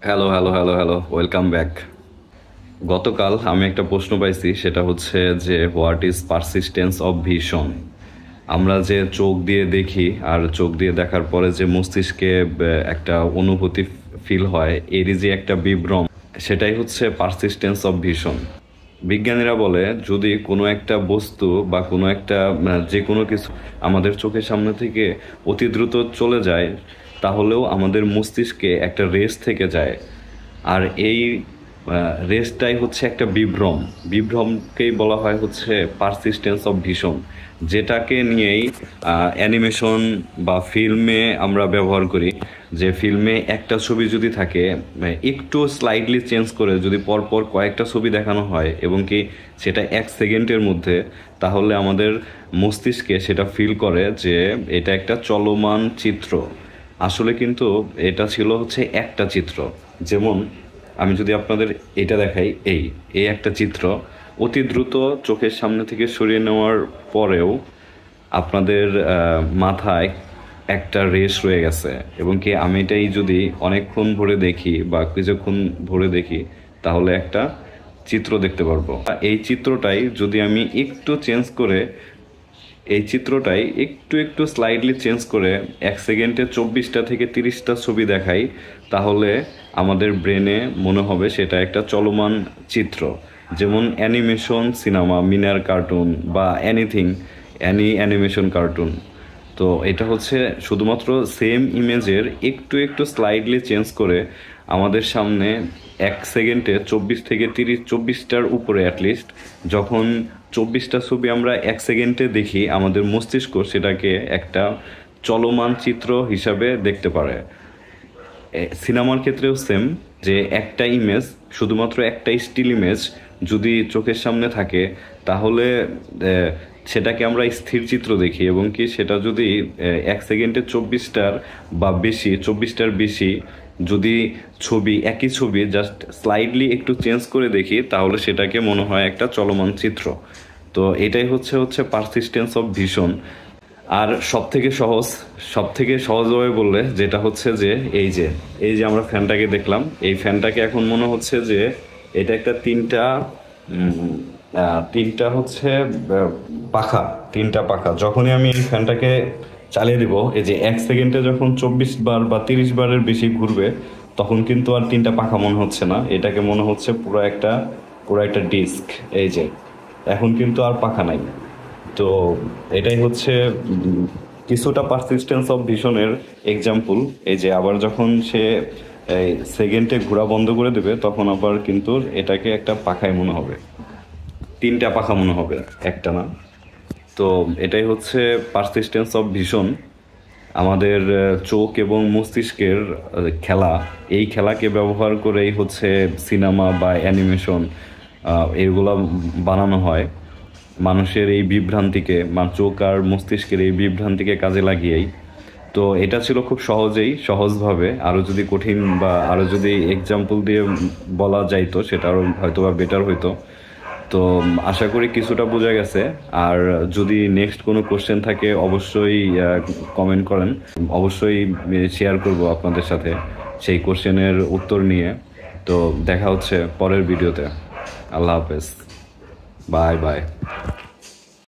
Hello hello hello hello welcome back. গতকাল আমি একটা প্রশ্ন পাইছি, সেটা হচ্ছে যে what is persistence of vision. আমরা যে চোখ দিয়ে দেখি আর চোখ দিয়ে দেখার পরে যে মস্তিষ্কে একটা অনুভূতি ফিল হয়, এরই যে একটা বিভ্রম, সেটাই হচ্ছে পারসিস্টেন্স অফ ভিশন। বিজ্ঞানীরা বলে যদি কোনো একটা বস্তু বা কোনো একটা যে কোনো কিছু আমাদের চোখের সামনে থেকে অতি দ্রুত চলে যায়, তাহলেও আমাদের মস্তিষ্কে একটা রেস থেকে যায়। আর এই রেসটাই হচ্ছে একটা বিভ্রম। বিভ্রমকেই বলা হয় হচ্ছে পারসিস্টেন্স অফ ভিশন, যেটাকে নিয়েই অ্যানিমেশন বা ফিল্মে আমরা ব্যবহার করি। যে ফিল্মে একটা ছবি যদি থাকে, একটু স্লাইডলি চেঞ্জ করে যদি পরপর কয়েকটা ছবি দেখানো হয় এবং কি সেটা 1 সেকেন্ডের মধ্যে, তাহলে আমাদের মস্তিষ্কে সেটা ফিল করে যে এটা একটা চলমান চিত্র। আসলে কিন্তু এটা ছিল হচ্ছে একটা চিত্র। যেমন আমি যদি আপনাদের এটা দেখাই, এই এই একটা চিত্র অতি দ্রুত চোখের সামনে থেকে সরিয়ে নেওয়ার পরেও আপনাদের মাথায় একটা রেস রয়ে গেছে, এবং কি আমি এটাই যদি অনেকক্ষণ ভরে দেখি বা কিছুক্ষণ ভরে দেখি, তাহলে একটা চিত্র দেখতে পারবো। এই চিত্রটাই যদি আমি একটু চেঞ্জ করে, এই চিত্রটাই একটু একটু স্লাইডলি চেঞ্জ করে 1 সেকেন্ডে 24টা থেকে 30টা ছবি দেখাই, তাহলে আমাদের ব্রেনে মনে হবে সেটা একটা চলমান চিত্র। যেমন অ্যানিমেশন সিনেমা, মিনার কার্টুন বা এনিথিং, অ্যানিমেশন কার্টুন। তো এটা হচ্ছে শুধুমাত্র সেম ইমেজের একটু একটু স্লাইডলি চেঞ্জ করে আমাদের সামনে 1 সেকেন্ডে 24 থেকে 30, 24টার উপরে অ্যাটলিস্ট, যখন 24টা ছবি আমরা 1 সেকেন্ডে দেখি, আমাদের মস্তিষ্ক সেটাকে একটা চলমান চিত্র হিসাবে দেখতে পারে। সিনেমার ক্ষেত্রেও সেম, যে একটা ইমেজ, শুধুমাত্র একটা স্টিল ইমেজ যদি চোখের সামনে থাকে, তাহলে সেটাকে আমরা স্থির চিত্র দেখি, এবং কি সেটা যদি 1 সেকেন্ডে 24টার বা বেশি, 24টার বেশি যদি ছবি, একই ছবি জাস্ট স্লাইডলি একটু চেঞ্জ করে দেখি, তাহলে সেটাকে মনে হয় একটা চলমান চিত্র। তো এটাই হচ্ছে হচ্ছে পারসিস্টেন্স অফ ভিশন। আর সব থেকে সহজভাবে বললে যেটা হচ্ছে যে এই যে আমরা ফ্যানটাকে দেখলাম, এই ফ্যানটাকে এখন মনে হচ্ছে যে এটা একটা তিনটা হচ্ছে পাখা, তিনটা পাখা। যখনই আমি এই ফ্যানটাকে চালিয়ে দিব, এই যে 1 সেকেন্ডে যখন 24 বার বা 30 বারের বেশি ঘুরবে, তখন কিন্তু আর তিনটা পাখা মনে হচ্ছে না, এটাকে মনে হচ্ছে পুরো একটা ডিস্ক। এই যে এখন কিন্তু আর পাখা নাই। তো এটাই হচ্ছে কিছুটা পারসিস্টেন্স অফ ভিশনের এক্সাম্পল। এই যে আবার যখন সে এই সেকেন্ডে ঘোরা বন্ধ করে দেবে, তখন আবার কিন্তু এটাকে একটা পাখায় মনে হবে, তিনটা পাখা মনে হবে, একটা না। তো এটাই হচ্ছে পারসিস্টেন্স অফ ভিশন। আমাদের চোখ এবং মস্তিষ্কের খেলা। এই খেলাকে ব্যবহার করেই হচ্ছে সিনেমা বা অ্যানিমেশন এগুলা বানানো হয়। মানুষের এই বিভ্রান্তিকে, চোখ আর মস্তিষ্কের এই বিভ্রান্তিকে কাজে লাগিয়েই। তো এটা ছিল খুব সহজভাবে। আরও যদি কঠিন বা আরও যদি এক্সাম্পল দিয়ে বলা যাইতো, সেটা আরও হয়তো বা বেটার হইতো। তো আশা করি কিছুটা বোঝা গেছে। আর যদি নেক্সট কোনো কোশ্চেন থাকে, অবশ্যই কমেন্ট করেন, অবশ্যই শেয়ার করব আপনাদের সাথে সেই কোশ্চেনের উত্তর নিয়ে। তো দেখা হচ্ছে পরের ভিডিওতে। আল্লাহ হাফেজ, বাই বাই।